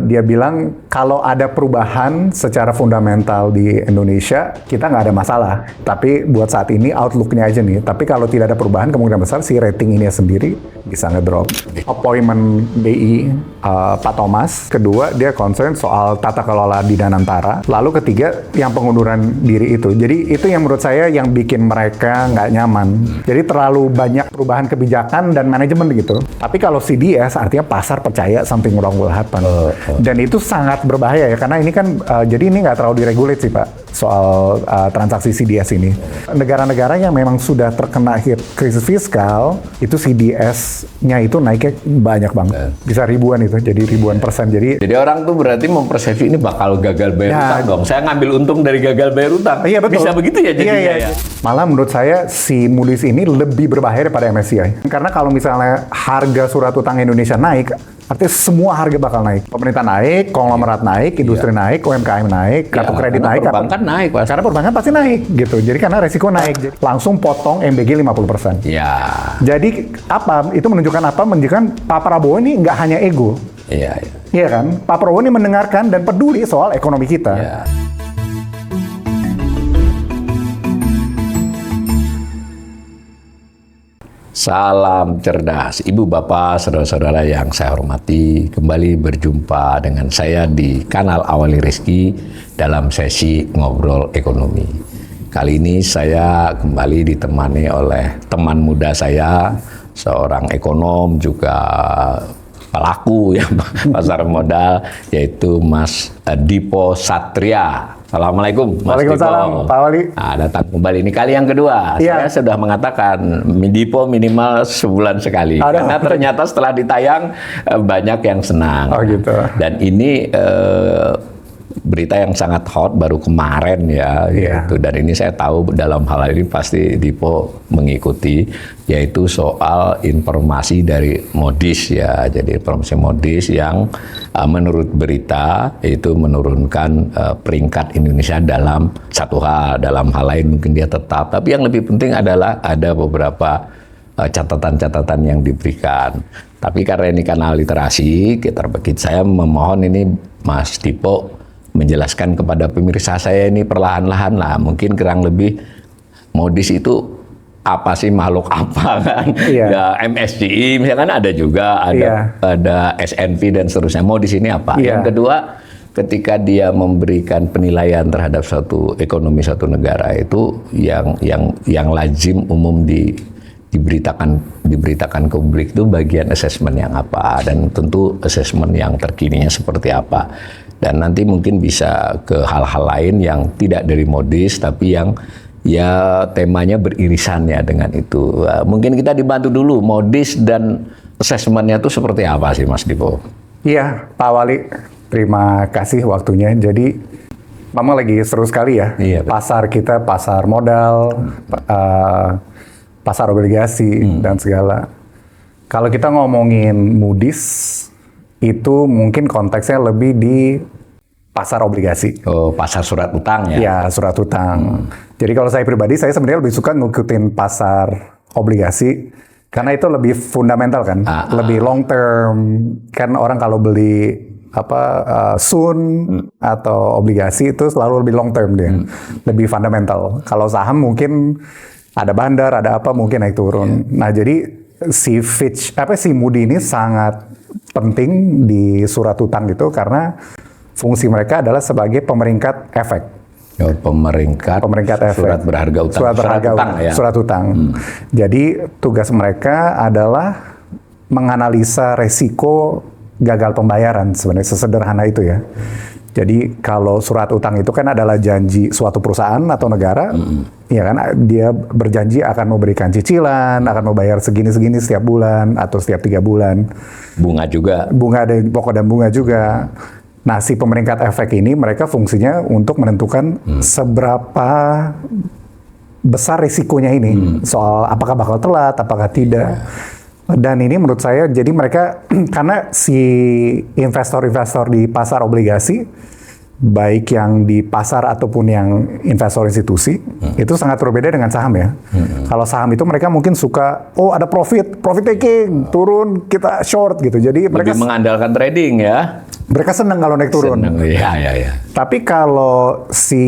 Dia bilang kalau ada perubahan secara fundamental di Indonesia, kita nggak ada masalah. Tapi buat saat ini outlook-nya aja nih. Tapi kalau tidak ada perubahan, kemungkinan besar si rating ini sendiri bisa ngedrop. Appointment BI Pak Thomas. Kedua, dia concern soal tata kelola di Danantara. Lalu ketiga, yang pengunduran diri itu. Jadi itu yang menurut saya yang bikin mereka nggak nyaman. Jadi terlalu banyak perubahan kebijakan dan manajemen gitu. Tapi kalau CDS artinya pasar percaya something wrong will happen. Dan itu sangat berbahaya ya, karena ini kan jadi ini nggak terlalu diregulate sih Pak soal transaksi CDS ini. Negara-negara yang memang sudah terkena hit krisis fiskal, itu CDS-nya itu naiknya banyak banget. Bisa ribuan itu, jadi ribuan persen. Jadi orang tuh berarti mempersepsi ini bakal gagal bayar utang dong. Saya ngambil untung dari gagal bayar utang. Iya betul. Bisa begitu ya jadinya ya. Malah menurut saya si Moody's ini lebih berbahaya daripada MSCI. Karena kalau misalnya harga surat utang Indonesia naik, artinya semua harga bakal naik. Pemerintah naik, konglomerat naik, industri naik, UMKM naik, kartu kredit naik. Perbankan naik pasti. Karena perbankan pasti naik gitu. Jadi karena resiko naik. Jadi, langsung potong MBG 50%. Iya. Jadi apa? Itu menunjukkan apa? Menunjukkan Pak Prabowo ini nggak hanya ego. Iya. Iya kan? Pak Prabowo ini mendengarkan dan peduli soal ekonomi kita. Iya. Salam cerdas, Ibu Bapak, saudara-saudara yang saya hormati. Kembali berjumpa dengan saya di kanal Awali Rizky dalam sesi Ngobrol Ekonomi. Kali ini saya kembali ditemani oleh teman muda saya, seorang ekonom juga pelaku ya pasar modal, yaitu Mas Dipo Satria. Assalamualaikum Mas Waalaikumsalam Pak Wali. Nah, datang kembali ini kali yang kedua. Iya. Saya sudah mengatakan Dipo minimal sebulan sekali. Aduh. Karena ternyata setelah ditayang banyak yang senang. Oh gitu. Dan ini berita yang sangat hot baru kemarin ya. Iya. Gitu. Dan ini saya tahu dalam hal ini pasti Dipo mengikuti, yaitu soal informasi dari Moody's ya. Jadi informasi Moody's yang menurut berita itu menurunkan peringkat Indonesia dalam satu hal. Dalam hal lain mungkin dia tetap. Tapi yang lebih penting adalah ada beberapa catatan-catatan yang diberikan. Tapi karena ini kanal literasi, saya memohon ini Mas Dipo menjelaskan kepada pemirsa saya ini perlahan-lahan lah. Mungkin kurang lebih Moody's itu apa sih, makhluk apa kan? Iya. Ya, MSCI misalkan ada juga, ada S&P dan seterusnya. Moody's ini apa? Iya. Yang kedua, ketika dia memberikan penilaian terhadap suatu ekonomi suatu negara itu yang lazim umum diberitakan ke publik itu bagian assessment yang apa, dan tentu assessment yang terkininya seperti apa. Dan nanti mungkin bisa ke hal-hal lain yang tidak dari Moody's tapi yang ya temanya beririsan ya dengan itu. Mungkin kita dibantu dulu Moody's dan assessmentnya itu seperti apa sih Mas Dipo? Iya Pak Wali, terima kasih waktunya. Jadi memang lagi seru sekali ya. Iya, pasar kita, pasar modal, pasar obligasi dan segala. Kalau kita ngomongin Moody's, itu mungkin konteksnya lebih di pasar obligasi. Oh, pasar surat utang ya? Ya, surat utang. Jadi kalau saya pribadi, saya sebenarnya lebih suka ngikutin pasar obligasi, karena itu lebih fundamental kan, lebih long term. Kan orang kalau beli sun atau obligasi itu selalu lebih long term dia, lebih fundamental. Kalau saham mungkin ada bandar, ada apa mungkin naik turun. Nah jadi si Moody ini sangat penting di surat utang itu karena fungsi mereka adalah sebagai pemeringkat efek. Oh, pemeringkat efek. Surat berharga utang. Surat utang. Jadi tugas mereka adalah menganalisa resiko gagal pembayaran, sebenarnya sesederhana itu ya. Jadi kalau surat utang itu kan adalah janji suatu perusahaan atau negara, ya kan, dia berjanji akan memberikan cicilan, akan membayar segini-segini setiap bulan atau setiap 3 bulan. Bunga juga. Bunga dan pokok dan bunga juga. Nah si pemeringkat efek ini mereka fungsinya untuk menentukan seberapa besar risikonya ini, soal apakah bakal telat, apakah tidak. Dan ini menurut saya, jadi mereka, karena si investor-investor di pasar obligasi, baik yang di pasar ataupun yang investor institusi, itu sangat berbeda dengan saham ya. Kalau saham itu mereka mungkin suka, oh ada profit taking, turun, kita short gitu. Jadi mereka lebih mengandalkan trading ya. Mereka senang kalau naik turun. Senang, ya. Tapi kalau si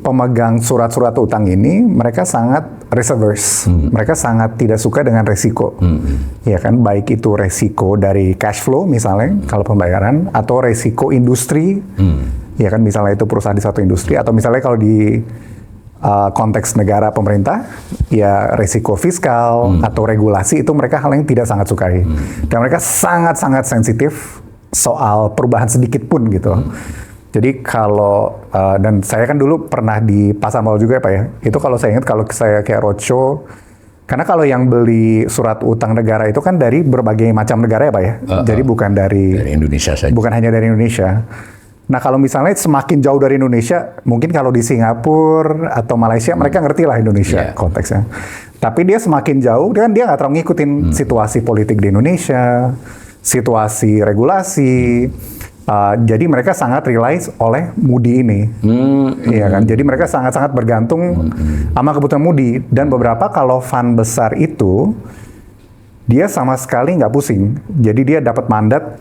pemegang surat-surat utang ini, mereka sangat risk-averse. Mereka sangat tidak suka dengan resiko. Ya kan, baik itu resiko dari cash flow misalnya, kalau pembayaran, atau resiko industri. Ya kan, misalnya itu perusahaan di satu industri, atau misalnya kalau di konteks negara pemerintah, ya resiko fiskal atau regulasi itu mereka hal yang tidak sangat sukai. Dan mereka sangat-sangat sensitif soal perubahan sedikit pun gitu. Jadi kalau, dan saya kan dulu pernah di pasar mal juga ya Pak ya, itu kalau saya ingat kalau saya kayak roadshow, karena kalau yang beli surat utang negara itu kan dari berbagai macam negara ya Pak ya, jadi bukan dari Indonesia saja. Bukan hanya dari Indonesia. Nah kalau misalnya semakin jauh dari Indonesia, mungkin kalau di Singapura atau Malaysia mereka ngerti lah Indonesia konteksnya. Tapi dia semakin jauh, dia nggak terlalu ngikutin situasi politik di Indonesia, situasi regulasi. Jadi mereka sangat rely oleh Moody ini, ya kan. Jadi mereka sangat-sangat bergantung sama kebutuhan Moody. Dan beberapa kalau fund besar itu dia sama sekali nggak pusing. Jadi dia dapat mandat,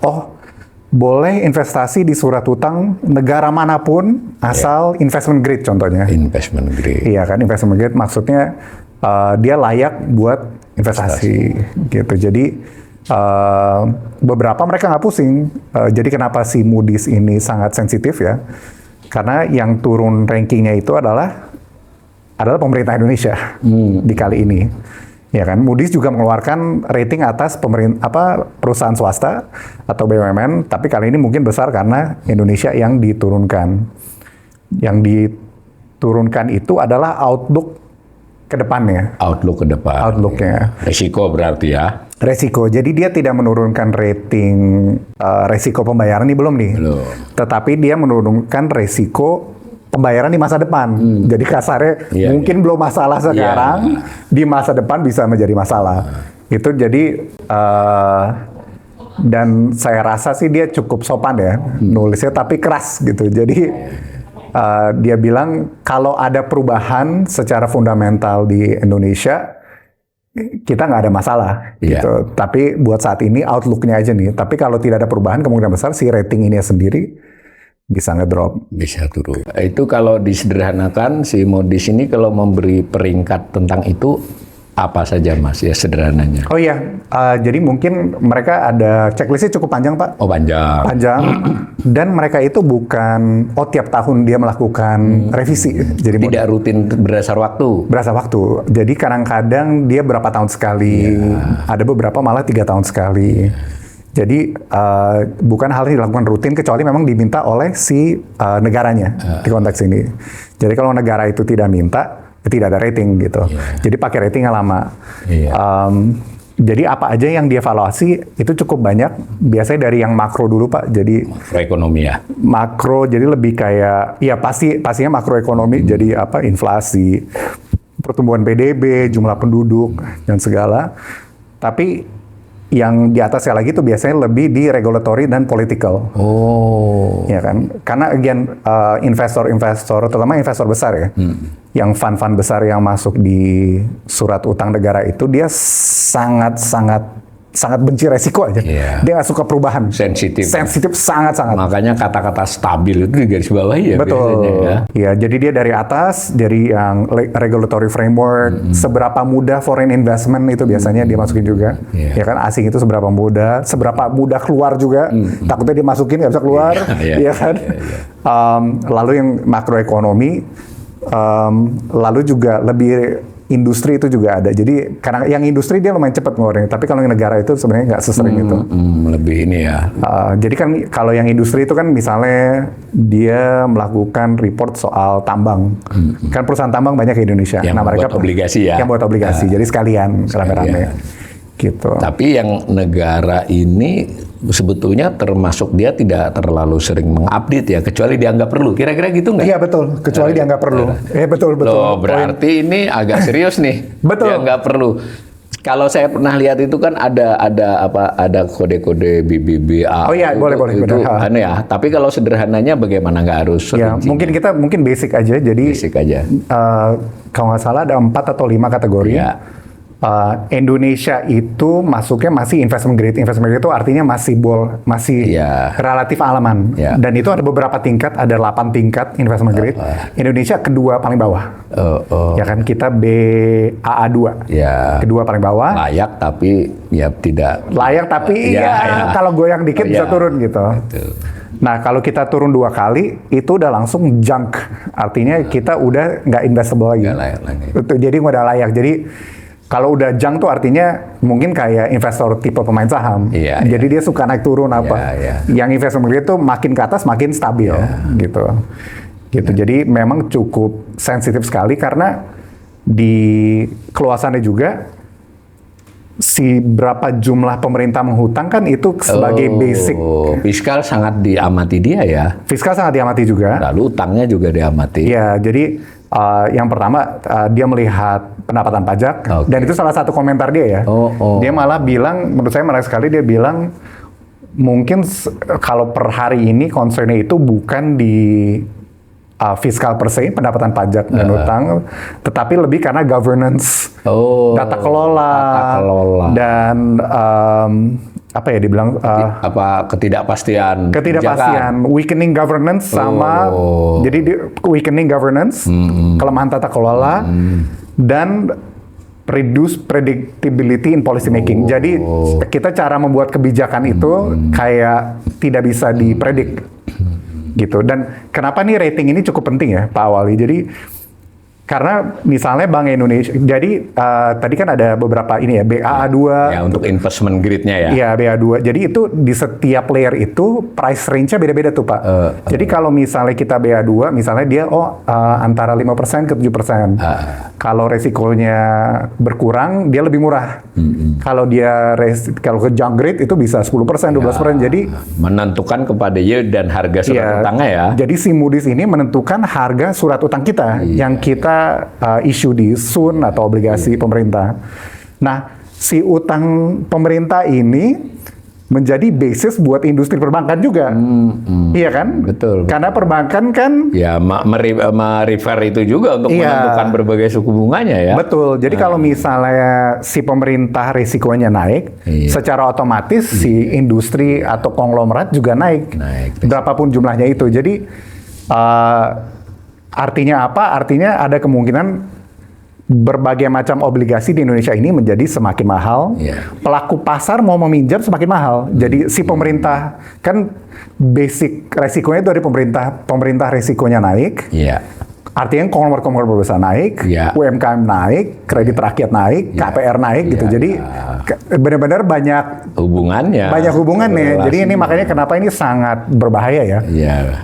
boleh investasi di surat utang negara manapun asal investment grade contohnya. Investment grade. Iya kan, investment grade maksudnya dia layak buat investasi. Gitu. Jadi beberapa mereka nggak pusing. Jadi kenapa si Moody's ini sangat sensitif ya? Karena yang turun rankingnya itu adalah pemerintah Indonesia di kali ini. Ya kan, Moody's juga mengeluarkan rating atas perusahaan swasta atau BUMN, tapi kali ini mungkin besar karena Indonesia yang diturunkan. Yang diturunkan itu adalah outlook ke depannya. Outlook ke depan. Outlooknya. Resiko berarti ya. Resiko. Jadi dia tidak menurunkan rating resiko pembayaran ini belum nih. Belum. Tetapi dia menurunkan resiko pembayaran di masa depan. Jadi kasarnya mungkin belum masalah sekarang, di masa depan bisa menjadi masalah. Itu jadi dan saya rasa sih dia cukup sopan ya nulisnya, tapi keras gitu. Jadi dia bilang kalau ada perubahan secara fundamental di Indonesia, kita nggak ada masalah gitu. Tapi buat saat ini outlook-nya aja nih. Tapi kalau tidak ada perubahan, kemungkinan besar si rating ini sendiri bisa ngedrop. Bisa turun. Itu kalau disederhanakan, si Moody's ini kalau memberi peringkat tentang itu, apa saja Mas ya sederhananya? Oh iya, jadi mungkin mereka ada checklistnya cukup panjang Pak. Oh panjang. Panjang. Dan mereka itu bukan, tiap tahun dia melakukan revisi. Jadi tidak rutin berdasar waktu? Berdasar waktu. Jadi kadang-kadang dia berapa tahun sekali, ada beberapa malah 3 tahun sekali. Jadi bukan hal yang dilakukan rutin kecuali memang diminta oleh si negaranya di konteks ini. Jadi kalau negara itu tidak minta, tidak ada rating gitu. Jadi pakai rating yang lama. Jadi apa aja yang dievaluasi itu cukup banyak. Biasanya dari yang makro dulu Pak. Jadi makroekonomi ya. Makro jadi lebih kayak pastinya makroekonomi. Jadi inflasi, pertumbuhan PDB, jumlah penduduk dan segala. Tapi yang di atasnya lagi itu biasanya lebih di regulatory dan political. Ya kan? Karena again investor-investor, terutama investor besar ya, yang fund-fund besar yang masuk di surat utang negara itu dia sangat benci resiko aja. Dia nggak suka perubahan. Sensitif sangat-sangat. Makanya kata-kata stabil itu di garis bawah ya. Betul. Biasanya, ya. Jadi dia dari atas, dari yang regulatory framework, seberapa mudah foreign investment itu biasanya dia masukin juga. Ya kan, asing itu seberapa mudah keluar juga. Takutnya dimasukin nggak bisa keluar. Ya kan. Lalu yang makroekonomi, lalu juga lebih industri itu juga ada. Jadi karena yang industri dia lumayan cepat ngeluarin, tapi kalau yang negara itu sebenarnya nggak sesering itu. Lebih ini ya. Jadi kan kalau yang industri itu kan misalnya dia melakukan report soal tambang. Kan perusahaan tambang banyak di Indonesia. Yang mereka buat obligasi ya. Yang buat obligasi. Jadi sekalian rame-rame. Gitu. Tapi yang negara ini sebetulnya termasuk dia tidak terlalu sering mengupdate ya, kecuali dianggap perlu. Kira-kira gitu nggak? Iya betul, kecuali dianggap perlu. Betul. Loh, berarti ini agak serius nih. Betul. Dianggap perlu. Kalau saya pernah lihat itu kan ada kode-kode BBBA. Oh iya, boleh. Itu aneh ya. Tapi kalau sederhananya bagaimana, nggak harus ya, mungkin basic aja. Jadi basic aja. Kalau nggak salah ada 4 atau 5 kategori. Ya. Indonesia itu masuknya masih investment grade. Investment grade itu artinya masih Iya. relatif aman. Iya. Dan itu ada beberapa tingkat, ada 8 tingkat investment grade. Indonesia kedua paling bawah. Ya kan, kita BAA2. Ya. Kedua paling bawah. Layak tapi ya tidak. Layak tapi Iya, ya iya. kalau goyang dikit bisa Iya. turun gitu. Betul. Nah, kalau kita turun 2 kali, itu udah langsung junk. Artinya kita udah nggak investable lagi. Nggak layak lagi. Betul, jadi udah layak. Jadi kalau udah junk tuh artinya mungkin kayak investor tipe pemain saham. Iya, Jadi dia suka naik turun apa. Iya. Yang investment grade tuh makin ke atas makin stabil gitu. Gitu. Jadi memang cukup sensitif sekali karena di keluasannya juga si berapa jumlah pemerintah menghutang kan itu sebagai basic. Fiskal sangat diamati dia ya. Fiskal sangat diamati juga. Lalu utangnya juga diamati. Iya, jadi yang pertama dia melihat pendapatan pajak Oke. dan itu salah satu komentar dia ya. Dia malah bilang, menurut saya menarik sekali, dia bilang mungkin kalau per hari ini concernnya itu bukan di fiskal per se, pendapatan pajak dan utang, tetapi lebih karena governance, data kelola, dan apa ya dibilang ketidakpastian ketidakpastian, weakening governance sama jadi weakening governance, kelemahan tata kelola dan reduce predictability in policy making. Jadi kita cara membuat kebijakan itu kayak tidak bisa dipredik gitu. Dan kenapa nih rating ini cukup penting ya Pak Wali? Jadi karena misalnya Bank Indonesia, jadi tadi kan ada beberapa ini ya, BAA2. Ya, untuk investment grade-nya ya. Iya, BA2. Jadi itu di setiap layer itu price range-nya beda-beda tuh, Pak. Jadi kalau misalnya kita BA2, misalnya dia antara 5% ke 7%. Kalau resikonya berkurang, dia lebih murah. Kalau dia kalau ke junk grade itu bisa 10%, 12%. Jadi menentukan kepada yield dan harga surat utangnya ya. Jadi si Moody's ini menentukan harga surat utang kita yang kita issue di Sun atau obligasi pemerintah. Nah, si utang pemerintah ini menjadi basis buat industri perbankan juga. Iya kan? Betul. Karena perbankan kan ya merefer itu juga untuk menentukan berbagai suku bunganya ya. Betul. Jadi kalau misalnya si pemerintah risikonya naik, secara otomatis si industri atau konglomerat juga naik. Berapapun jumlahnya itu. Jadi artinya apa? Artinya ada kemungkinan berbagai macam obligasi di Indonesia ini menjadi semakin mahal. Pelaku pasar mau meminjam semakin mahal. Jadi si pemerintah kan basic resikonya dari pemerintah resikonya naik. Artinya konglomerat besar naik, UMKM naik, kredit rakyat naik, KPR naik gitu. Jadi benar-benar banyak hubungannya. Jadi ini makanya kenapa ini sangat berbahaya ya.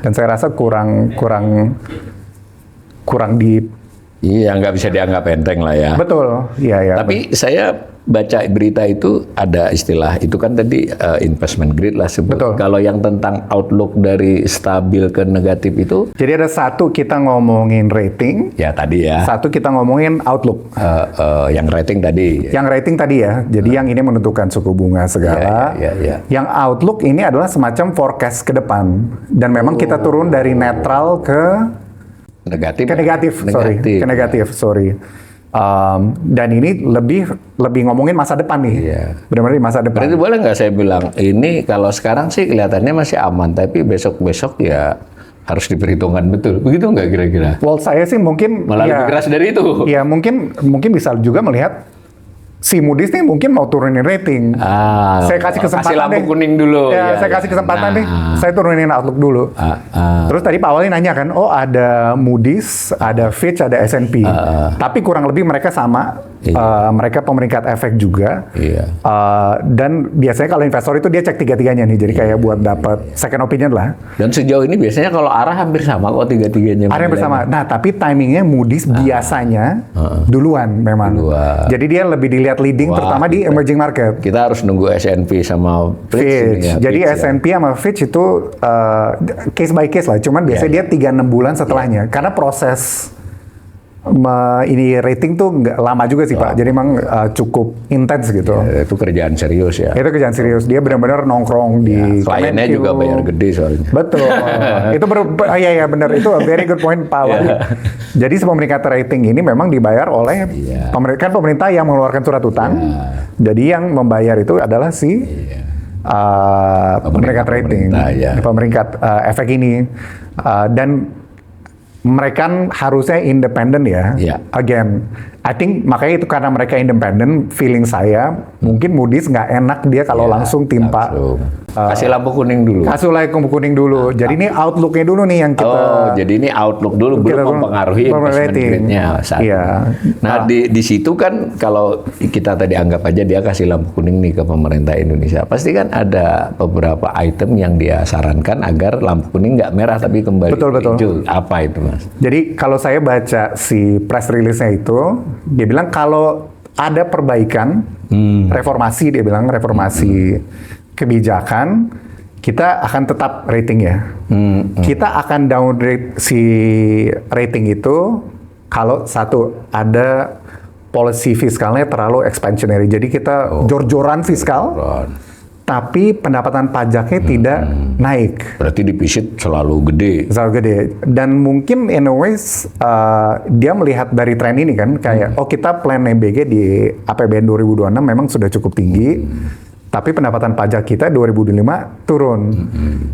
Dan saya rasa kurang di nggak bisa dianggap enteng lah ya. Betul, iya. Tapi saya baca berita itu ada istilah itu kan tadi investment grade lah sebut. Betul. Kalau yang tentang outlook dari stabil ke negatif itu. Jadi ada satu kita ngomongin rating. Ya tadi ya. Satu kita ngomongin outlook. Yang rating tadi. Yang rating tadi ya. Jadi yang ini menentukan suku bunga segala. Yang outlook ini adalah semacam forecast ke depan. Dan memang kita turun dari netral ke negatif. Dan ini lebih ngomongin masa depan nih. Benar-benar di masa depan. Berarti boleh nggak saya bilang ini kalau sekarang sih kelihatannya masih aman, tapi besok ya harus diperhitungkan betul. Begitu nggak kira-kira? Well, saya sih mungkin malah lebih keras dari itu. Ya mungkin bisa juga melihat si Moody's nih mungkin mau turunin rating. Saya kasih kesempatan kasih lampu kuning dulu. Saya kasih kesempatan deh. Saya turunin outlook dulu. Terus tadi Pak Wali nanya kan, ada Moody's, ada Fitch, ada S&P. Tapi kurang lebih mereka sama. Mereka pemeringkat efek juga. Dan biasanya kalau investor itu dia cek tiga-tiganya nih. Jadi kayak buat dapat second opinion lah. Dan sejauh ini biasanya kalau arah hampir sama kok tiga-tiganya. Arah hampir sama. Nah, tapi timingnya Moody's biasanya duluan memang. Jadi dia lebih dilihat leading terutama di emerging market. Kita harus nunggu S&P sama Fitch. Jadi S&P sama Fitch itu case by case lah. Cuman biasanya dia 3-6 bulan setelahnya. Karena proses ini rating tuh nggak lama juga sih Pak. Jadi memang cukup intens gitu. Ya, itu kerjaan serius ya. Itu kerjaan serius. Dia benar-benar nongkrong di Kliennya Kemenkyu. juga bayar gede soalnya. Betul. Itu iya benar, itu a very good point Pak Wahyu. Jadi si pemeringkat rating ini memang dibayar oleh pemerintah yang mengeluarkan surat utang. Jadi yang membayar itu adalah si pemeringkat rating, pemeringkat efek ini. Dan mereka harusnya independen ya. Again, I think makanya itu karena mereka independen, feeling saya mungkin Moody's nggak enak dia kalau langsung timpa. Kasih lampu kuning dulu. Kasih lampu kuning dulu. Jadi ini outlook-nya dulu nih yang kita. Jadi ini outlook dulu belum mempengaruhi investment grade-nya saat ini. Nah, di situ kan kalau kita tadi anggap aja dia kasih lampu kuning nih ke pemerintah Indonesia, pasti kan ada beberapa item yang dia sarankan agar lampu kuning nggak merah tapi kembali hijau. Apa itu Mas? Jadi kalau saya baca si press release-nya itu, dia bilang kalau ada perbaikan, reformasi, dia bilang reformasi kebijakan, kita akan tetap rating ya. Kita akan downgrade si rating itu kalau satu, ada policy fiskalnya terlalu expansionary. Jadi kita jor-joran fiskal, tapi pendapatan pajaknya tidak naik. Berarti defisit selalu gede. Selalu gede. Dan mungkin in a ways, dia melihat dari tren ini kan, kayak, kita plan MBG di APBN 2026 memang sudah cukup tinggi, tapi pendapatan pajak kita 2025 turun.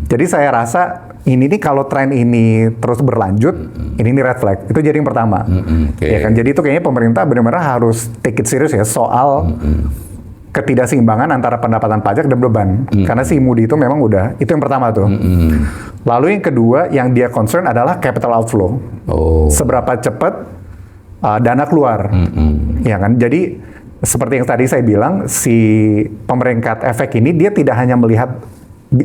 Jadi saya rasa ini nih kalau tren ini terus berlanjut, ini nih red flag. Itu jadi yang pertama. Ya kan? Jadi itu kayaknya pemerintah benar-benar harus take it serious ya soal ketidakseimbangan antara pendapatan pajak dan beban. Karena si Moody itu memang udah, itu yang pertama tuh. Lalu yang kedua yang dia concern adalah capital outflow. Seberapa cepat dana keluar. Ya kan? Jadi seperti yang tadi saya bilang, si pemeringkat efek ini dia tidak hanya melihat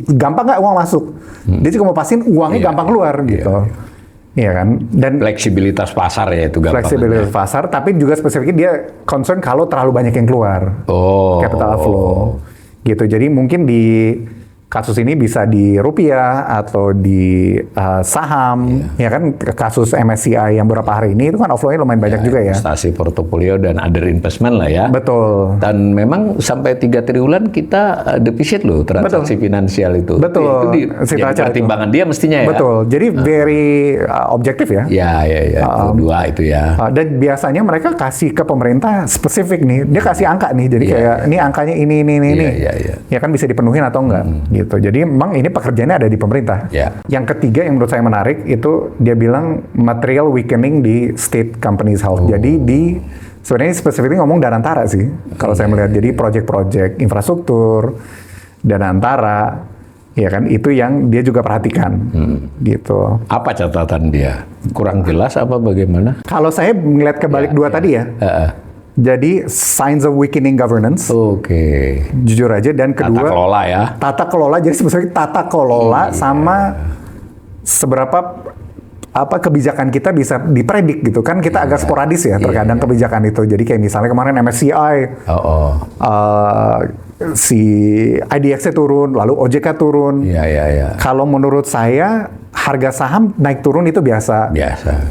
gampang nggak uang masuk, dia juga mau pastiin uangnya gampang keluar gitu. Iya kan? Dan fleksibilitas pasar ya itu gampang. Fleksibilitas pasar, tapi juga spesifiknya dia concern kalau terlalu banyak yang keluar. Capital outflow. Gitu. Jadi mungkin di kasus ini bisa di rupiah atau di saham, ya kan kasus MSCI yang beberapa hari ini itu kan outflow-nya lumayan banyak juga ya. Investasi portofolio dan other investment lah ya. Betul. Dan memang sampai 3 triliunan kita defisit loh transaksi finansial itu. Betul. Itu jadi pertimbangan dia mestinya ya. Betul. Jadi very objektif ya. Ya. Dua itu ya. Dan biasanya mereka kasih ke pemerintah spesifik nih. Dia kasih angka nih. Jadi kayak ini angkanya ini. Ya kan bisa dipenuhin atau enggak. Gitu. Jadi memang ini pekerjaannya ada di pemerintah. Yang ketiga yang menurut saya menarik itu dia bilang material weakening di state companies health. Jadi sebenarnya spesifiknya ngomong Danantara sih kalau saya melihat. Jadi proyek-proyek infrastruktur Danantara, ya kan itu yang dia juga perhatikan. Gitu. Apa catatan dia? Kurang jelas apa bagaimana? Kalau saya melihat kebalik dua tadi ya. Jadi signs of weakening governance. Jujur aja. Dan kedua, tata kelola ya. Tata kelola. Jadi sebenarnya tata kelola sama seberapa kebijakan kita bisa dipredik gitu kan. Kita agak sporadis ya terkadang kebijakan itu. Jadi kayak misalnya kemarin MSCI si IDX-nya turun, lalu OJK turun. Kalau menurut saya harga saham naik turun itu biasa.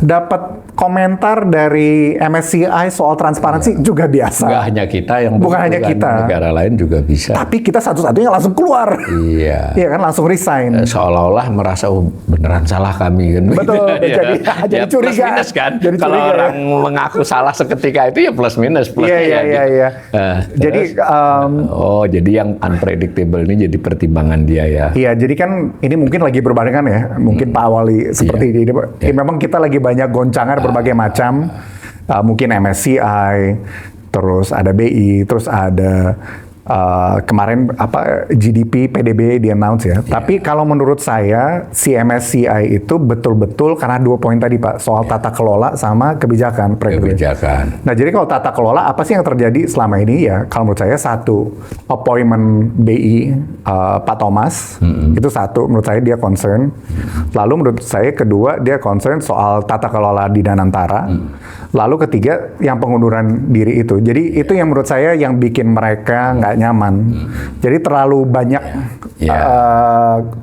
Dapat komentar dari MSCI soal transparansi juga biasa. Nggak hanya kita yang bukan hanya kita, negara lain juga bisa. Tapi kita satu-satunya langsung keluar. Iya kan, langsung resign. Seolah-olah merasa beneran salah kami kan. Betul. Jadi curiga. Plus minus kan. Jadi kalau orang mengaku salah seketika itu ya plus minus. Iya. Jadi jadi yang unpredictable ini jadi pertimbangan dia ya. Iya, jadi kan ini mungkin lagi berbarengan ya. Mungkin Pak Wali seperti ini. Memang kita lagi banyak goncangan berbagai macam. Mungkin MSCI, terus ada BI, terus ada kemarin GDP, PDB di announce ya. Tapi kalau menurut saya si MSCI itu betul-betul karena 2 poin tadi Pak, soal tata kelola sama kebijakan. Nah jadi kalau tata kelola apa sih yang terjadi selama ini ya? Kalau menurut saya satu, appointment BI Pak Thomas itu satu, menurut saya dia concern. Lalu menurut saya kedua dia concern soal tata kelola di Danantara. Lalu ketiga yang pengunduran diri itu. Jadi itu yang menurut saya yang bikin mereka nggak nyaman. Jadi terlalu banyak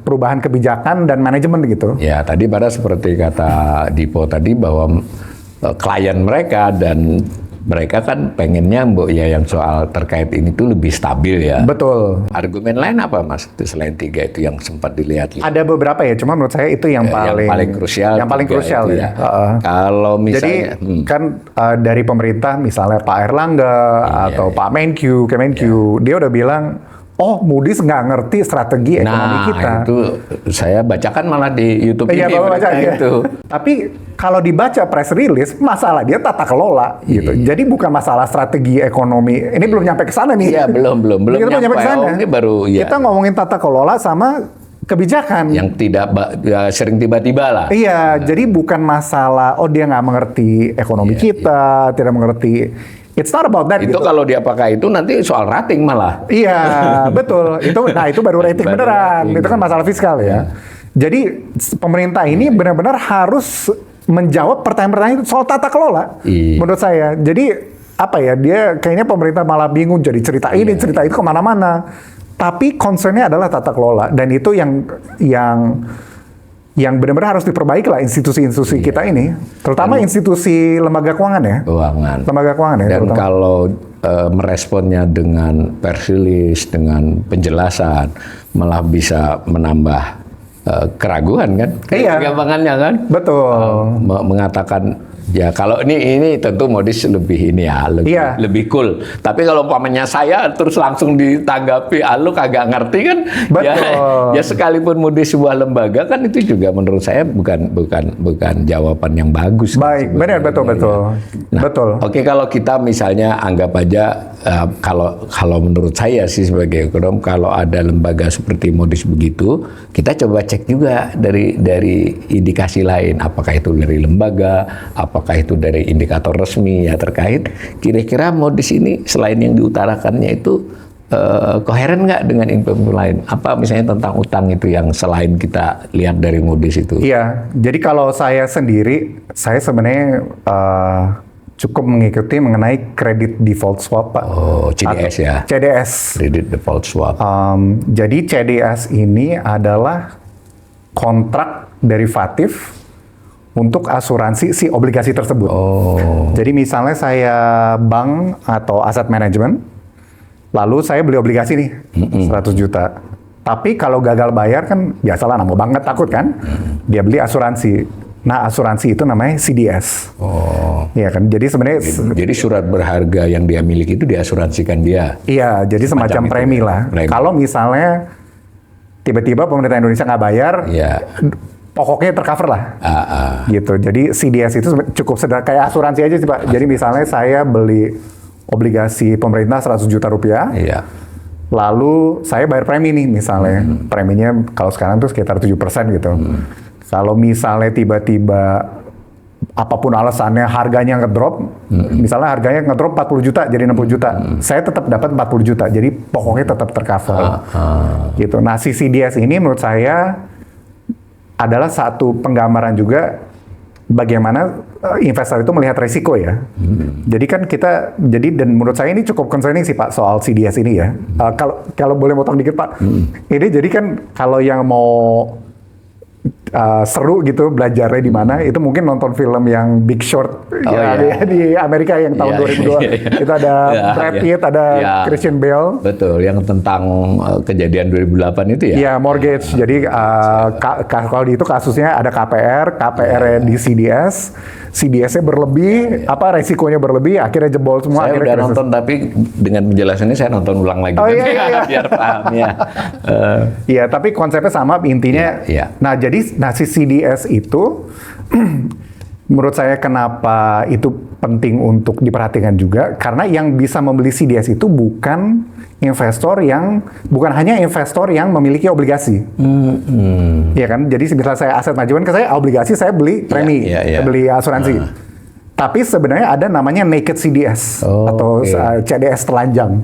perubahan kebijakan dan manajemen gitu. Ya, tadi pada seperti kata Dipo tadi bahwa klien mereka, dan mereka kan pengennya yang soal terkait ini tuh lebih stabil ya. Betul. Argumen lain apa Mas? Itu selain 3 itu yang sempat dilihat. Ada beberapa ya, cuma menurut saya itu yang paling krusial. Yang paling krusial itu ya. Kalau misalnya, jadi kan dari pemerintah misalnya Pak Erlangga atau Pak Kemenq, dia udah bilang, oh Moody's nggak ngerti strategi ekonomi kita. Nah, itu saya bacakan malah di YouTube Iya, ini. baca itu. Tapi kalau dibaca press release, masalah dia tata kelola gitu. Jadi bukan masalah strategi ekonomi. Ini belum nyampe ke sana nih. Iya, belum Kita nyampe ke sana. ini baru Kita ngomongin tata kelola sama kebijakan. yang tidak sering tiba-tiba lah. Iya, jadi bukan masalah dia nggak mengerti ekonomi kita, tidak mengerti. It's not about that. Itu gitu. kalau dia pakai itu nanti soal rating malah. Iya, betul. Itu baru rating Baru beneran. rating. Itu kan masalah fiskal ya. Jadi pemerintah ini benar-benar harus menjawab pertanyaan-pertanyaan itu soal tata kelola. Iya. Menurut saya. Jadi apa ya? Dia kayaknya pemerintah malah bingung jadi cerita ini, cerita itu kemana-mana. Tapi concernnya adalah tata kelola, dan itu yang benar-benar harus diperbaiki lah institusi-institusi kita ini, terutama institusi lembaga keuangan ya. Lembaga keuangan ya. Dan terutama. kalau meresponnya dengan press release, dengan penjelasan, malah bisa menambah keraguan kan? Iya. Kegampangannya kan? Betul. Mengatakan ya kalau ini tentu Moody's lebih ini ya, lebih cool. Tapi kalau umpamanya saya terus langsung ditanggapi, lu kagak ngerti kan? Betul. Ya sekalipun Moody's sebuah lembaga kan itu juga menurut saya bukan jawaban yang bagus. Baik, kan, benar, betul. Nah, betul. Oke, kalau kita misalnya anggap aja kalau menurut saya sih sebagai ekonom, kalau ada lembaga seperti Moody's begitu, kita coba cek juga dari indikasi lain, apakah itu dari lembaga, apakah itu dari indikator resmi ya terkait kira-kira Moody's ini selain yang diutarakannya itu koheren nggak dengan informasi lain? Apa misalnya tentang utang itu yang selain kita lihat dari Moody's itu? Iya, jadi kalau saya sendiri, saya sebenarnya cukup mengikuti mengenai credit default swap, Pak. Oh, CDS ya? CDS. Credit default swap. Jadi CDS ini adalah kontrak derivatif untuk asuransi si obligasi tersebut. Oh. Jadi misalnya saya bank atau aset manajemen, lalu saya beli obligasi nih, 100 juta. Tapi kalau gagal bayar kan biasalah, nama banget takut kan, dia beli asuransi. Nah, asuransi itu namanya CDS. Oh. Iya kan, jadi sebenarnya... Jadi surat berharga yang dia miliki itu diasuransikan dia? Iya, jadi semacam premi lah. Kalau misalnya tiba-tiba pemerintah Indonesia nggak bayar, ya, pokoknya tercover lah. Gitu. Jadi CDS itu cukup sederhana, kayak asuransi aja sih Pak. Jadi misalnya saya beli obligasi pemerintah 100 juta rupiah, lalu saya bayar premi nih misalnya. Preminya kalau sekarang tuh sekitar 7% gitu. Kalau misalnya tiba-tiba apapun alasannya harganya ngedrop, misalnya harganya ngedrop 40 juta jadi 60 juta, saya tetap dapat 40 juta. Jadi pokoknya tetap tercover. Gitu. Nah, si CDS ini menurut saya adalah satu penggambaran juga bagaimana investor itu melihat resiko ya. Jadi kan dan menurut saya ini cukup concerning sih Pak soal CDS ini ya. Kalau boleh potong dikit Pak, ini jadi kan kalau yang mau seru gitu belajarnya di mana, itu mungkin nonton film yang Big Short di Amerika yang tahun 2002. Itu ada Brad Pitt, ada Christian Bale. Betul, yang tentang kejadian 2008 itu ya? Iya, mortgage. Jadi kalau itu kasusnya ada KPR di CDS. CDS-nya berlebih, resikonya berlebih, akhirnya jebol semua. Saya udah nonton, tapi dengan penjelasannya saya nonton ulang lagi. Biar paham ya. Iya, tapi konsepnya sama, intinya. Nah, jadi si CDS itu, menurut saya kenapa itu penting untuk diperhatikan juga, karena yang bisa membeli CDS itu bukan hanya investor yang memiliki obligasi. Iya kan? Jadi misalnya saya aset manajemen, saya obligasi, saya beli premi, saya beli asuransi. Tapi sebenarnya ada namanya naked CDS atau CDS telanjang.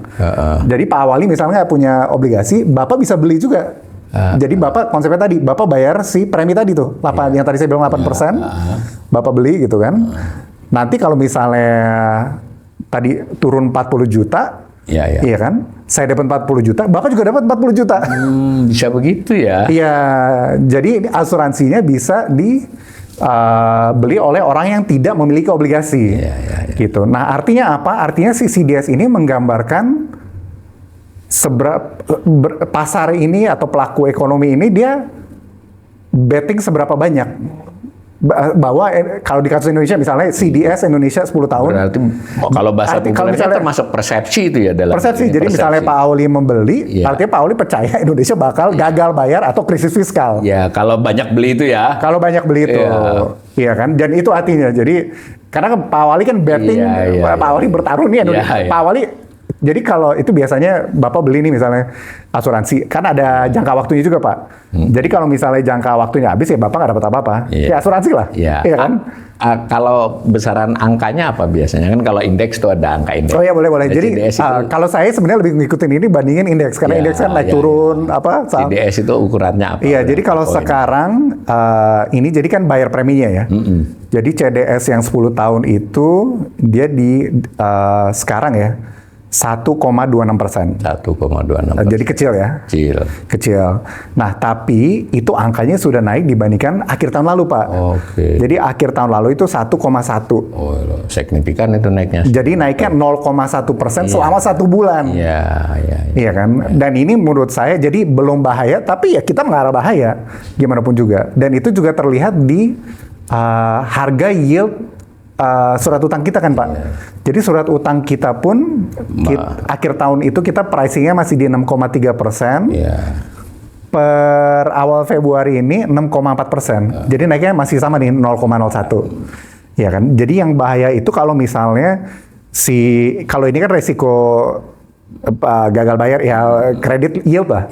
Jadi Pak Awali misalnya nggak punya obligasi, Bapak bisa beli juga. Jadi Bapak konsepnya tadi, Bapak bayar si premi tadi tuh, yang tadi saya bilang 8%, Bapak beli gitu kan. Nanti kalau misalnya tadi turun 40 juta, iya kan? Saya dapat 40 juta, Bapak juga dapat 40 juta. Bisa begitu ya? Iya, jadi asuransinya bisa beli oleh orang yang tidak memiliki obligasi. Gitu. Nah, artinya apa? Artinya si CDS ini menggambarkan pasar ini atau pelaku ekonomi ini dia betting seberapa banyak bahwa kalau di kasus Indonesia misalnya CDS Indonesia 10 tahun. Berarti kalau bahasa populernya termasuk persepsi itu ya dalam persepsi. Jadi misalnya Pak Auli membeli, artinya Pak Auli percaya Indonesia bakal gagal bayar atau krisis fiskal. Ya, kalau banyak beli itu ya. Kalau banyak beli itu. Iya kan? Dan itu artinya. Jadi karena Pak Auli kan betting, Pak Auli bertaruh nih Indonesia. Pak Auli. Jadi kalau itu biasanya Bapak beli nih misalnya asuransi, kan ada jangka waktunya juga Pak. Jadi kalau misalnya jangka waktunya habis ya Bapak nggak dapat apa-apa. Ya asuransi lah. Iya kan? Kalau besaran angkanya apa biasanya? Kan kalau indeks tuh ada angka indeks. Oh ya boleh. Jadi kalau saya sebenarnya lebih ngikutin ini bandingin indeks. Karena indeks kan naik turun. CDS itu ukurannya apa? Iya, jadi kalau sekarang ini jadi kan bayar preminya ya. Jadi CDS yang 10 tahun itu dia di sekarang ya 1,26%. 1,26%. Jadi kecil ya? Kecil. Nah, tapi itu angkanya sudah naik dibandingkan akhir tahun lalu, Pak. Oke. Jadi akhir tahun lalu itu 1,1. Oh, signifikan itu naiknya. Jadi naiknya 0,1% selama 1 bulan. Iya kan? Dan ini menurut saya jadi belum bahaya, tapi ya kita mengarah bahaya gimana pun juga. Dan itu juga terlihat di harga yield surat utang kita kan Pak. Jadi surat utang kita pun akhir tahun itu kita pricingnya masih di 6,3%. Per awal Februari ini 6,4%. Jadi naiknya masih sama nih 0,01. Ya kan. Jadi yang bahaya itu kalau misalnya kalau ini kan resiko gagal bayar ya kredit yield lah.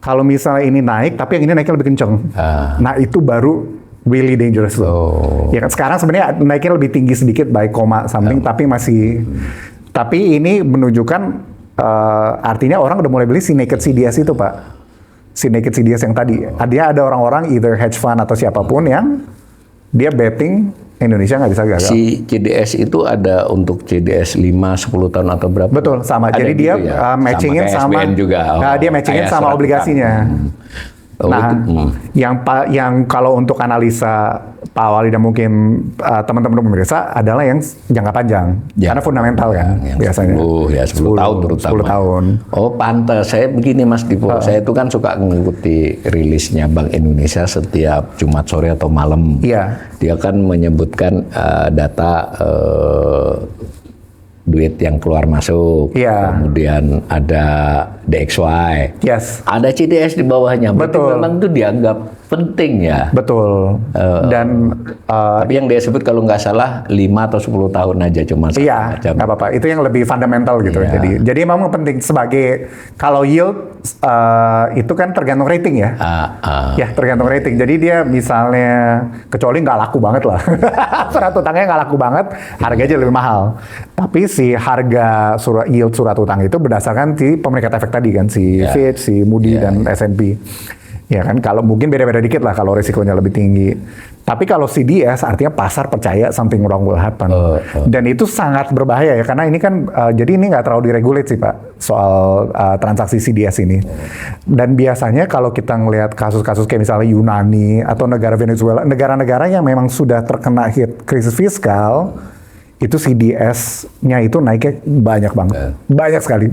Kalau misalnya ini naik tapi yang ini naiknya lebih kenceng. Nah itu baru really dangerous loh. Ya kan sekarang sebenarnya naiknya lebih tinggi sedikit by something tapi masih tapi ini menunjukkan artinya orang udah mulai beli si naked CDS itu Pak. Si naked CDS yang tadi. Dia ada orang-orang either hedge fund atau siapapun yang dia betting Indonesia nggak bisa gagal. Si CDS itu ada untuk CDS 5, 10 tahun atau berapa? Betul, sama. Jadi dia matchingin sama juga. Dia matchingin sama obligasinya. Nah, yang kalau untuk analisa Pak Wali dan mungkin teman-teman pemirsa adalah yang jangka panjang, karena fundamental kan biasanya. 10 tahun terutama. 10 tahun. Oh pantas, saya begini Mas Dipo, saya itu kan suka mengikuti rilisnya Bank Indonesia setiap Jumat sore atau malam. Dia kan menyebutkan data duit yang keluar masuk, kemudian ada DXY, ada CDS di bawahnya. Betul. Memang itu dianggap penting ya. Betul. Dan tapi yang dia sebut kalau nggak salah 5 atau 10 tahun aja cuma. Nggak apa-apa. Itu yang lebih fundamental gitu. Jadi memang penting sebagai kalau yield itu kan tergantung rating ya. Ya tergantung rating. Jadi dia misalnya kecuali nggak laku banget lah, surat utangnya nggak laku banget, harganya lebih mahal. Tapi si harga yield surat utang itu berdasarkan si pemeriksaan efek tadi kan, si Fitch, si Moody dan S&P. Ya kan, kalau mungkin beda-beda dikit lah kalau risikonya lebih tinggi. Tapi kalau CDS artinya pasar percaya something wrong will happen. Dan itu sangat berbahaya ya, karena ini kan jadi ini nggak terlalu diregulate sih Pak soal transaksi CDS ini. Dan biasanya kalau kita ngelihat kasus-kasus kayak misalnya Yunani atau negara Venezuela, negara-negara yang memang sudah terkena hit krisis fiskal, itu CDS-nya itu naiknya banyak banget, banyak sekali,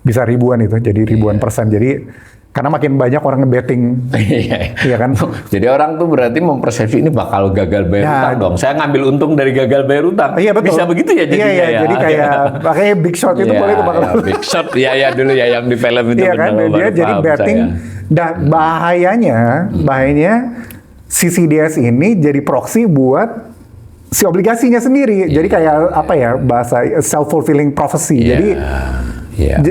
bisa ribuan itu, jadi ribuan persen. Jadi karena makin banyak orang nge-betting, iya kan? Jadi orang tuh berarti mempersepsi ini bakal gagal bayar utang dong. Saya ngambil untung dari gagal bayar utang. Iya betul. Bisa begitu ya jadinya ya. Jadi kayak Big Short itu boleh tuh bakal. Big Short ya dulu ya yang di film itu. Iya kan? Dia jadi betting. Dan bahayanya si CDS ini jadi proxy buat si obligasinya sendiri. Jadi kayak apa ya bahasa self-fulfilling prophecy. Jadi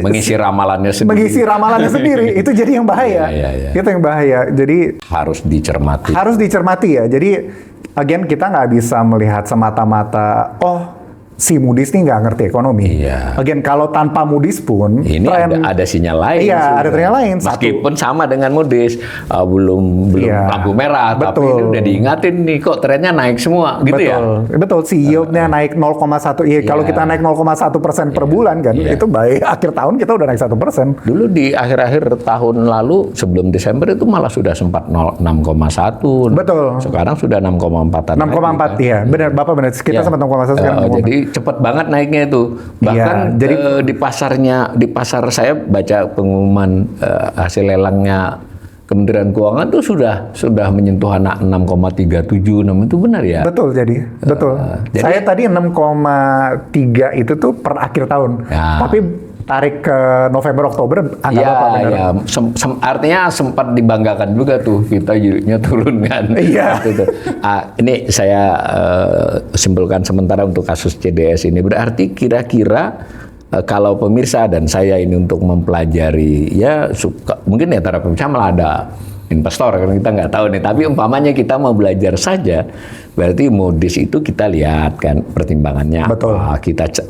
mengisi ramalannya sendiri. Mengisi ramalannya sendiri itu jadi yang bahaya. Itu yang bahaya. Jadi harus dicermati. Harus dicermati ya. Jadi again kita nggak bisa melihat semata-mata si Moody's nih nggak ngerti ekonomi. Iya. Again, kalau tanpa Moody's pun Ini ada sinyal lain. Iya, sudah. ada sinyal lain. Meskipun sama dengan Moody's, belum Iya. lampu merah, tapi Betul. ini udah diingatin nih kok trennya naik semua, gitu ya. Betul, si yieldnya naik 0,1. Iya, kalau kita naik 0,1% per bulan kan, Iya. itu baik. Akhir tahun kita udah naik 1%. Dulu di akhir-akhir tahun lalu sebelum Desember itu malah sudah sempat 6,1. Betul. Sekarang sudah 6,4-an. 6,4 iya, benar Bapak benar. Kita sempat 6,1 sekarang 6,4. Jadi cepat banget naiknya itu. Bahkan jadi di pasar saya baca pengumuman hasil lelangnya Kementerian Keuangan tuh sudah menyentuh anak 6,376 itu benar ya? betul betul. jadi- Saya tadi 6,3 itu tuh per akhir tahun. Ya. Tapi tarik ke November Oktober angka Bapak benar. Ya, artinya sempat dibanggakan juga tuh kita yieldnya turun kan. Iya. Gitu. Ini saya simpulkan sementara untuk kasus CDS ini berarti kira-kira kalau pemirsa dan saya ini untuk mempelajari ya mungkin ya para pemirsa malah ada investor kan kita nggak tahu nih, tapi umpamanya kita mau belajar saja berarti Moody's itu kita lihat kan pertimbangannya. Betul. Apa,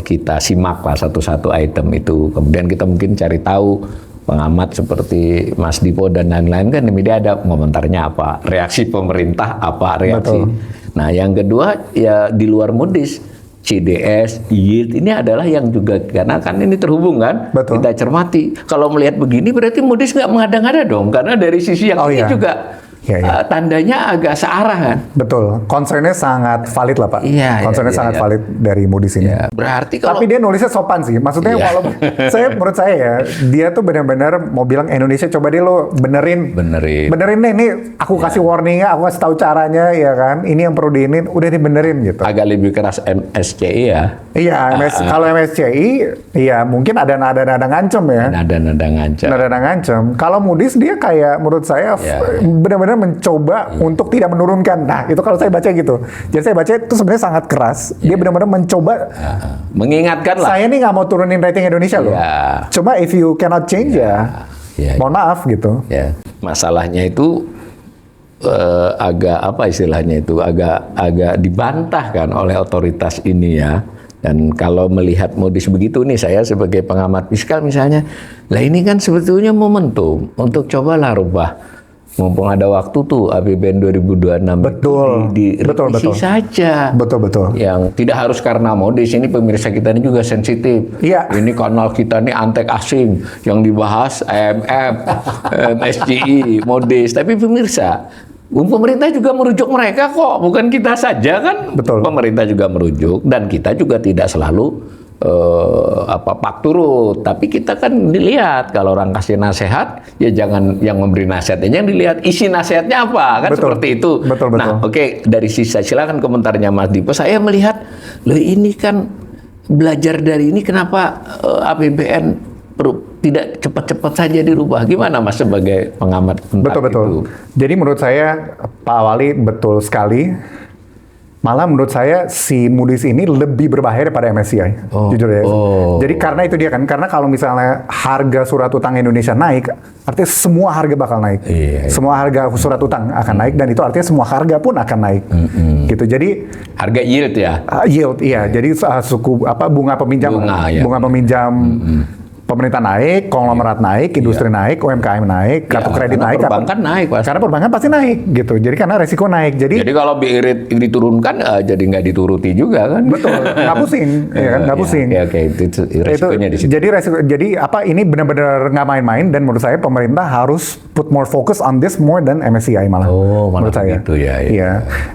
kita simak lah satu-satu item itu, kemudian kita mungkin cari tahu pengamat seperti Mas Dipo dan lain-lain kan di media ada komentarnya apa, reaksi pemerintah apa reaksi. Betul. Nah yang kedua ya di luar Moody's CDS, yield ini adalah yang juga karena kan ini terhubung kan, Betul. kita cermati. Kalau melihat begini berarti Moody's nggak mengada-ngada dong, karena dari sisi yang ini iya. juga Iya. tandanya agak searah kan. Betul. Concernnya sangat valid lah Pak. Iya, Concernnya iya, sangat iya. valid dari Moody's ini. Ya, berarti kalau Tapi dia nulisnya sopan sih. Maksudnya Iya. walaupun menurut saya ya, dia tuh benar-benar mau bilang Indonesia coba deh lo benerin. Benerin deh, ini aku kasih warningnya, aku kasih tahu caranya ya kan. Ini yang perlu diinin, udah dibenerin gitu. agak lebih keras MSCI ya, Iya, kalau MSCI, iya mungkin ada nada-nada ngancem ya. nada-nada ngancam. Nada-nada ngancem. Kalau Moody's dia kayak menurut saya Iya. benar-benar mencoba untuk tidak menurunkan. Nah, itu kalau saya baca gitu. Jadi saya baca itu sebenarnya sangat keras. Dia benar-benar mencoba. Mengingatkan lah. Saya nih nggak mau turunin rating Indonesia loh. Iya. Cuma if you cannot change Iya. mohon maaf gitu. Ya, masalahnya itu agak apa istilahnya itu agak dibantah kan oleh otoritas ini ya. Dan kalau melihat Moody's begitu nih, saya sebagai pengamat fiskal misalnya, lah ini kan sebetulnya momentum untuk cobalah rubah. Mumpung ada waktu tuh APBN 2026 Betul. direvisi saja. Betul. Yang tidak harus karena Moody's, ini pemirsa kita ini juga sensitif. Iya. Ini kanal kita nih antek asing yang dibahas IMF, MSCI, Moody's. Tapi pemirsa, pemerintah juga merujuk mereka kok, bukan kita saja kan. Betul. Pemerintah juga merujuk dan kita juga tidak selalu pak turut, tapi kita kan dilihat kalau orang kasih nasihat ya jangan yang memberi nasihatnya, yang dilihat isi nasihatnya apa kan. Betul. Seperti itu. Betul. Nah, oke, dari sisi silakan komentarnya Mas Dipo. Saya melihat loh ini kan belajar dari ini kenapa APBN tidak cepat-cepat saja dirubah. Gimana Mas sebagai pengamat tentang Betul. itu? Jadi menurut saya Pak Wali betul sekali. Malah menurut saya si Moody's ini lebih berbahaya daripada MSCI, jujur ya. Jadi karena itu dia kan, karena kalau misalnya harga surat utang Indonesia naik, artinya semua harga bakal naik. Iya. Semua harga surat utang akan naik dan itu artinya semua harga pun akan naik. Gitu. Jadi Harga yield ya. yield, iya. Jadi suku bunga peminjam, Bunga, ya. bunga peminjam. Pemerintah naik, konglomerat naik, industri naik, UMKM naik, kartu kredit karena naik, perbankan naik pasti. karena perbankan pasti naik gitu. Jadi karena resiko naik. Jadi Kalau BI rate diturunkan jadi nggak dituruti juga kan. betul, nggak pusing, ya kan, nggak pusing. Oke, itu resikonya di situ. Jadi apa ini benar-benar nggak main-main dan menurut saya pemerintah harus put more focus on this more than MSCI malah. Malah menurut saya. begitu ya. Iya.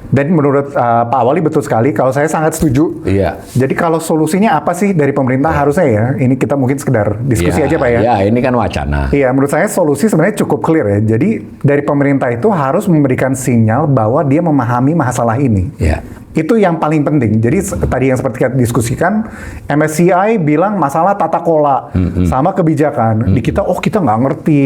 Dan menurut Pak Wali betul sekali. Kalau saya sangat setuju. Iya. Jadi kalau solusinya apa sih dari pemerintah harusnya ya? Ini kita mungkin sekedar diskusi aja Pak ya. Ya, ini kan wacana. Iya, menurut saya solusi sebenarnya cukup clear ya. Jadi dari pemerintah itu harus memberikan sinyal bahwa dia memahami masalah ini. Ya. Itu yang paling penting. Jadi tadi yang seperti kita diskusikan, MSCI bilang masalah tata kelola sama kebijakan. Di kita, kita nggak ngerti.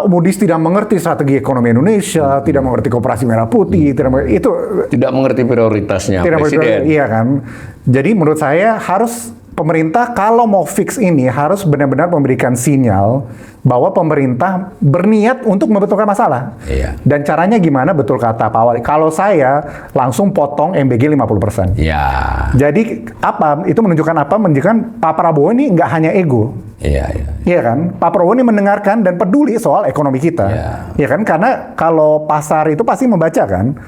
Moody's tidak mengerti strategi ekonomi Indonesia, tidak mengerti Koperasi Merah Putih, Tidak mengerti prioritasnya tidak presiden. iya kan. Jadi menurut saya harus pemerintah kalau mau fix ini harus benar-benar memberikan sinyal bahwa pemerintah berniat untuk membetulkan masalah. Iya. Dan caranya gimana? Betul kata Pak Wali. Kalau saya langsung potong MBG 50%. Ya. Jadi apa? Itu menunjukkan apa? Menunjukkan Pak Prabowo ini nggak hanya ego. Iya, iya. Iya kan? Pak Prabowo ini mendengarkan dan peduli soal ekonomi kita. Iya. Iya kan? Karena kalau pasar itu pasti membaca kan.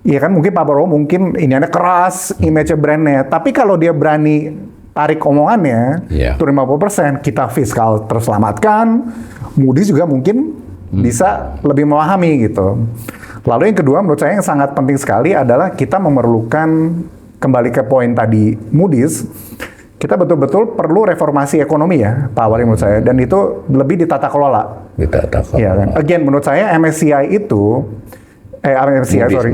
Iya kan? Mungkin Pak Prabowo mungkin ini ada keras, image brandnya. Tapi kalau dia berani tarik omongannya, Iya. turun 50%, kita fiskal terselamatkan, Moody's juga mungkin bisa lebih memahami gitu. Lalu yang kedua menurut saya yang sangat penting sekali adalah kita memerlukan, kembali ke poin tadi Moody's, kita betul-betul perlu reformasi ekonomi ya Pak Wali menurut saya, dan itu lebih ditata kelola. Iya kan? Again menurut saya MSCI itu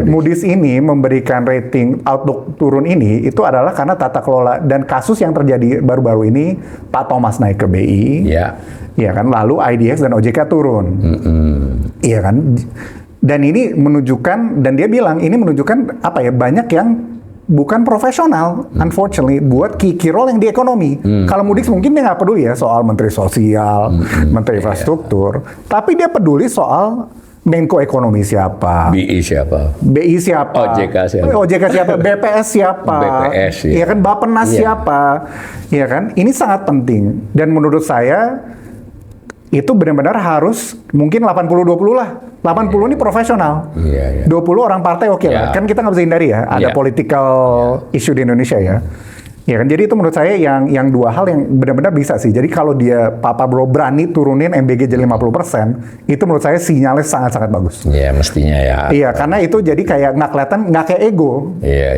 Moody's ini memberikan rating outlook turun ini itu adalah karena tata kelola dan kasus yang terjadi baru-baru ini Pak Thomas naik ke BI, iya kan, lalu IDX dan OJK turun, iya kan, dan ini menunjukkan, dan dia bilang ini menunjukkan apa ya, banyak yang bukan profesional, unfortunately, buat key role yang di ekonomi. Kalau Moody's mungkin dia nggak peduli ya soal menteri sosial, menteri infrastruktur, tapi dia peduli soal Menko Ekonomi siapa? BI siapa? BI siapa? OJK siapa? OJK siapa? BPS siapa? BPS ya. Iya kan, Bappenas siapa? Iya kan? Ini sangat penting. Dan menurut saya itu benar-benar harus mungkin 80-20 lah. 80 ini profesional. 20 orang partai oke lah. Kan kita nggak bisa hindari ya. Ada political issue di Indonesia ya. Ya kan, jadi itu menurut saya yang dua hal yang benar-benar bisa sih. Jadi kalau dia Pak Prabowo berani turunin MBG jadi 50%, itu menurut saya sinyalnya sangat-sangat bagus. Iya, mestinya ya. Iya, karena itu jadi kayak nggak kelihatan, nggak kayak ego. Iya.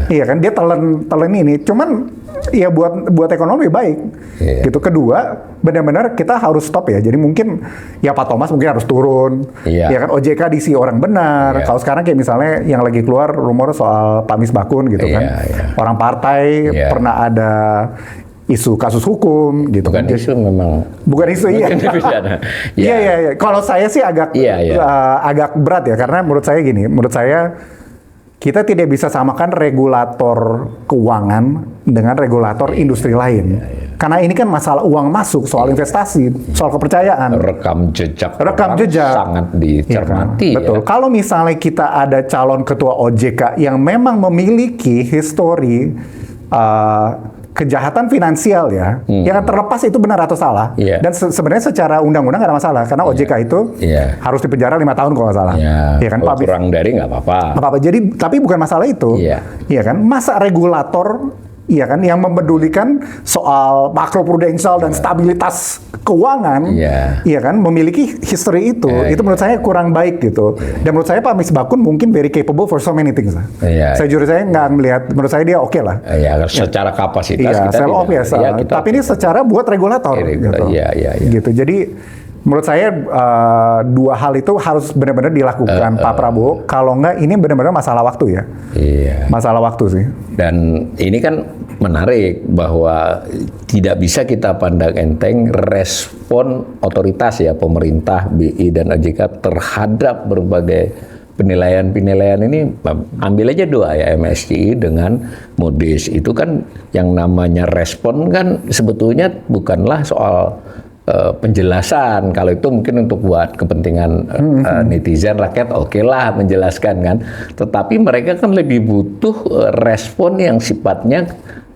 Iya kan, dia telan ini. Cuman ya buat ekonomi baik. Gitu. Kedua, benar-benar kita harus stop ya. Jadi mungkin ya Pak Thomas mungkin harus turun. Ya kan, OJK diisi orang benar. Kalau sekarang kayak misalnya yang lagi keluar rumor soal Pak Misbakun gitu kan. Orang partai pernah ada isu kasus hukum gitu. Bukan isu memang. Bukan isu, iya. Iya. Kalau saya sih agak agak berat ya, karena menurut saya gini, menurut saya kita tidak bisa samakan regulator keuangan dengan regulator industri lain. Karena ini kan masalah uang masuk, soal investasi, soal kepercayaan. Rekam jejak sangat Kan? dicermati. Betul. Kalau misalnya kita ada calon ketua OJK yang memang memiliki histori kejahatan finansial ya, yang terlepas itu benar atau salah. Dan sebenarnya secara undang-undang nggak ada masalah, karena OJK itu harus dipenjara 5 tahun kalau nggak salah. Ya kan, Pak, kurang dari nggak apa-apa. Jadi tapi bukan masalah itu. Iya kan, masa regulator iya kan yang mempedulikan soal makroprudensial dan stabilitas keuangan, iya kan, memiliki history itu menurut saya kurang baik gitu. Dan menurut saya Pak Misbakun mungkin very capable for so many things. Saya jujur saya nggak melihat, menurut saya dia oke lah. Secara kapasitas kita sell-off biasa. Tapi ini secara buat regulator. Gitu. Jadi menurut saya dua hal itu harus benar-benar dilakukan Pak Prabowo. Kalau nggak, ini benar-benar masalah waktu ya. Masalah waktu sih. Dan ini kan menarik bahwa tidak bisa kita pandang enteng respon otoritas ya, pemerintah, BI dan OJK terhadap berbagai penilaian-penilaian ini. Ambil aja dua ya, MSCI dengan Moody's. Itu kan yang namanya respon kan sebetulnya bukanlah soal penjelasan. Kalau itu mungkin untuk buat kepentingan netizen, rakyat oke lah menjelaskan kan. Tetapi mereka kan lebih butuh respon yang sifatnya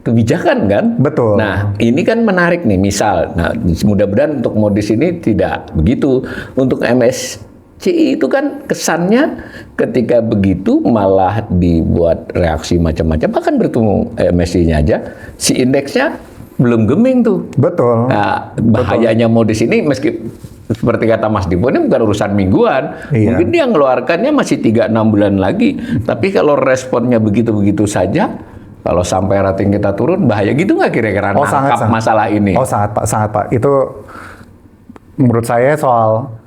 kebijakan kan. Betul. Nah ini kan menarik nih, misal, nah mudah-mudahan untuk Moody's ini tidak begitu. Untuk MSCI itu kan kesannya ketika begitu malah dibuat reaksi macam-macam. Bahkan bertemu MSCI-nya aja, si indeksnya belum geming tuh. Betul. Nah, bahayanya Moody's ini, meski seperti kata Mas Dipo, ini bukan urusan mingguan. Mungkin dia ngeluarkannya masih 3-6 bulan lagi. Tapi kalau responnya begitu-begitu saja, kalau sampai rating kita turun, bahaya gitu nggak kira-kira nangkap masalah ini? Sangat Pak. Itu menurut saya soal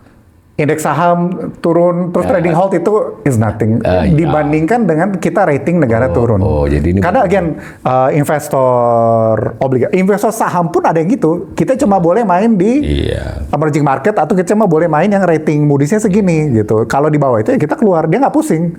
indeks saham turun, terus trading halt itu is nothing dibandingkan dengan kita rating negara turun. Jadi ini karena again investor saham pun ada yang gitu. Kita cuma boleh main di emerging market, atau kita cuma boleh main yang rating Moody's-nya segini gitu. Kalau di bawah itu ya kita keluar, dia nggak pusing.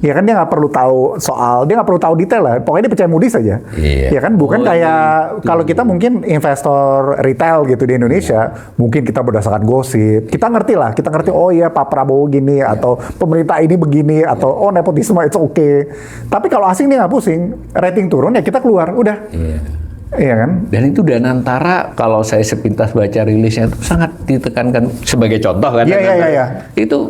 Ya kan dia nggak perlu tahu dia nggak perlu tahu detail lah. Pokoknya dia percaya Moody's saja. Iya. Ya kan, bukan kayak kalau kita mungkin investor retail gitu di Indonesia, mungkin kita berdasarkan gosip. Kita ngerti lah, kita ngerti oh iya Pak Prabowo gini atau pemerintah ini begini atau oh nepotisme itu oke. Tapi kalau asing dia nggak pusing, rating turun ya kita keluar, udah. Iya kan? Dan itu Danantara kalau saya sepintas baca rilisnya itu sangat ditekankan sebagai contoh kan. Iya. Itu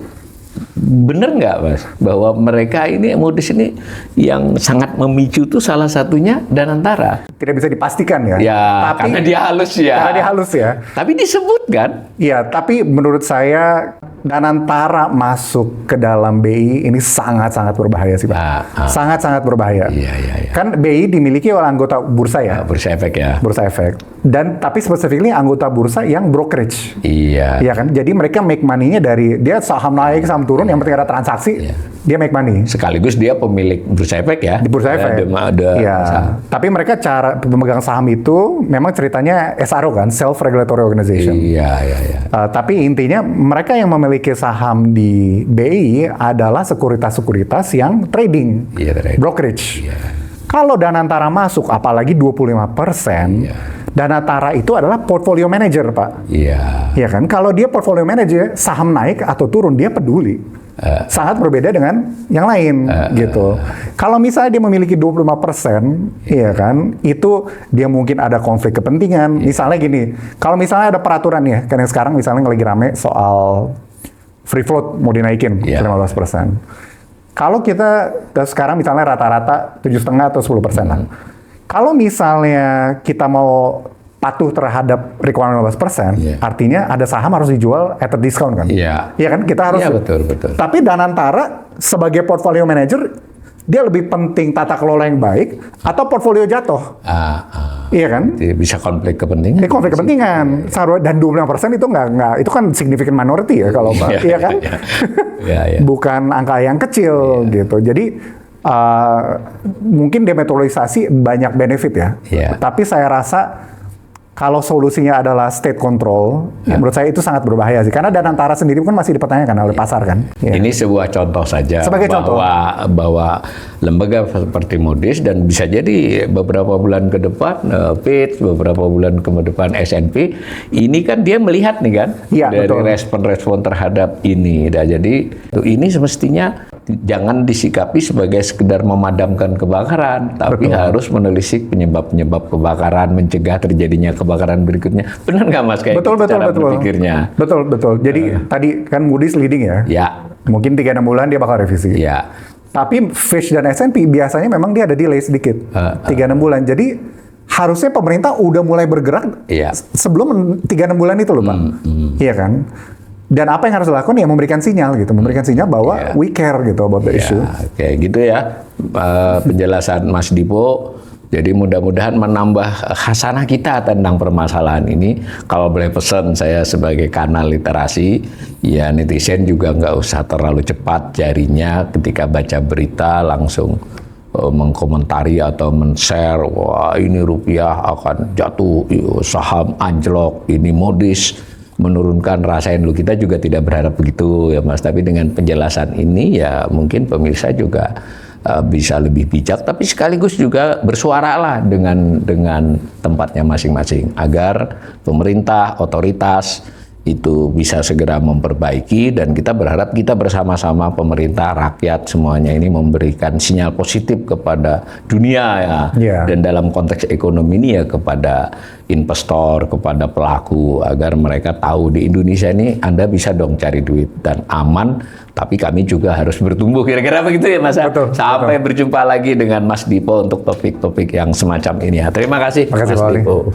bener nggak Mas bahwa mereka ini Moody's ini yang sangat memicu tuh salah satunya Danantara? Tidak bisa dipastikan ya. Ya, tapi karena dia halus ya. Karena dia halus ya. Tapi disebut kan? Iya, tapi menurut saya Danantara masuk ke dalam BI ini sangat-sangat berbahaya sih Pak. Sangat-sangat berbahaya. Iya. Kan BI dimiliki oleh anggota bursa ya. Bursa efek ya. Bursa efek. Dan tapi specifically anggota bursa yang brokerage. Iya. Iya kan? Jadi mereka make money-nya dari dia saham naik, saham turun, yang penting ada transaksi, dia make money. Sekaligus dia pemilik bursa efek ya. Di bursa efek. Iya. Tapi mereka cara pemegang saham itu memang ceritanya SRO kan, self regulatory organization. Iya. Tapi intinya mereka yang memiliki saham di BI adalah sekuritas-sekuritas yang trading, trading. Brokerage. Kalau Danantara masuk, apalagi 25%, Danantara itu adalah portfolio manager, Pak. Iya kan? Kalau dia portfolio manager, saham naik atau turun, dia peduli. Sangat berbeda dengan yang lain, gitu. Kalau misalnya dia memiliki 25%, iya kan? Itu dia mungkin ada konflik kepentingan. Misalnya gini, kalau misalnya ada peraturan ya, kan yang sekarang misalnya lagi rame soal free float mau dinaikin 15%. Kalau kita sekarang misalnya rata-rata 7,5 atau 10% lah. Kalau misalnya kita mau patuh terhadap requirement 15%, artinya ada saham harus dijual at a discount kan? Iya kan? Kita harus. Iya, betul. Tapi Danantara sebagai portfolio manager, dia lebih penting tata kelola yang baik atau portfolio jatuh. Iya kan? Bisa konflik kepentingan. Ini konflik kepentingan. Dan 25% itu nggak itu kan significant minority ya kalau Pak. Iya kan? Bukan angka yang kecil gitu. Jadi mungkin demutualisasi banyak benefit ya. Tapi saya rasa kalau solusinya adalah state control, menurut saya itu sangat berbahaya sih. Karena Danantara sendiri kan masih dipertanyakan oleh pasar kan. Ini sebuah contoh saja bahwa lembaga seperti Moody's dan bisa jadi beberapa bulan ke depan Fitch, beberapa bulan ke depan S&P, ini kan dia melihat nih kan dari respon-respon terhadap ini. Jadi ini semestinya jangan disikapi sebagai sekedar memadamkan kebakaran, tapi harus menelisik penyebab-penyebab kebakaran, mencegah terjadinya kebakaran berikutnya. Benar nggak Mas kayak betul. berpikirnya? Betul. Jadi tadi kan Moody's leading ya. Mungkin 3-6 bulan dia bakal revisi. Tapi Fitch dan S&P biasanya memang dia ada delay sedikit. 3-6 bulan. Jadi harusnya pemerintah udah mulai bergerak sebelum 3-6 bulan itu loh Pak. Iya kan? Dan apa yang harus dilakukan ya memberikan sinyal gitu, bahwa we care gitu about the issue. Kayak gitu ya penjelasan Mas Dipo. Jadi mudah-mudahan menambah khasanah kita tentang permasalahan ini. Kalau boleh pesan saya sebagai kanal literasi, ya netizen juga nggak usah terlalu cepat jarinya ketika baca berita langsung mengkomentari atau men-share, wah ini rupiah akan jatuh, saham anjlok, ini Moody's menurunkan, rasain dulu. Kita juga tidak berharap begitu ya Mas, tapi dengan penjelasan ini ya mungkin pemirsa juga bisa lebih bijak, tapi sekaligus juga bersuaralah dengan tempatnya masing-masing agar pemerintah, otoritas itu bisa segera memperbaiki, dan kita berharap kita bersama-sama pemerintah, rakyat, semuanya ini memberikan sinyal positif kepada dunia ya. Dan dalam konteks ekonomi ini ya kepada investor, kepada pelaku, agar mereka tahu di Indonesia ini Anda bisa dong cari duit dan aman, tapi kami juga harus bertumbuh, kira-kira begitu ya Mas. Sampai berjumpa lagi dengan Mas Dipo untuk topik-topik yang semacam ini ya. Terima kasih Mas Dipo.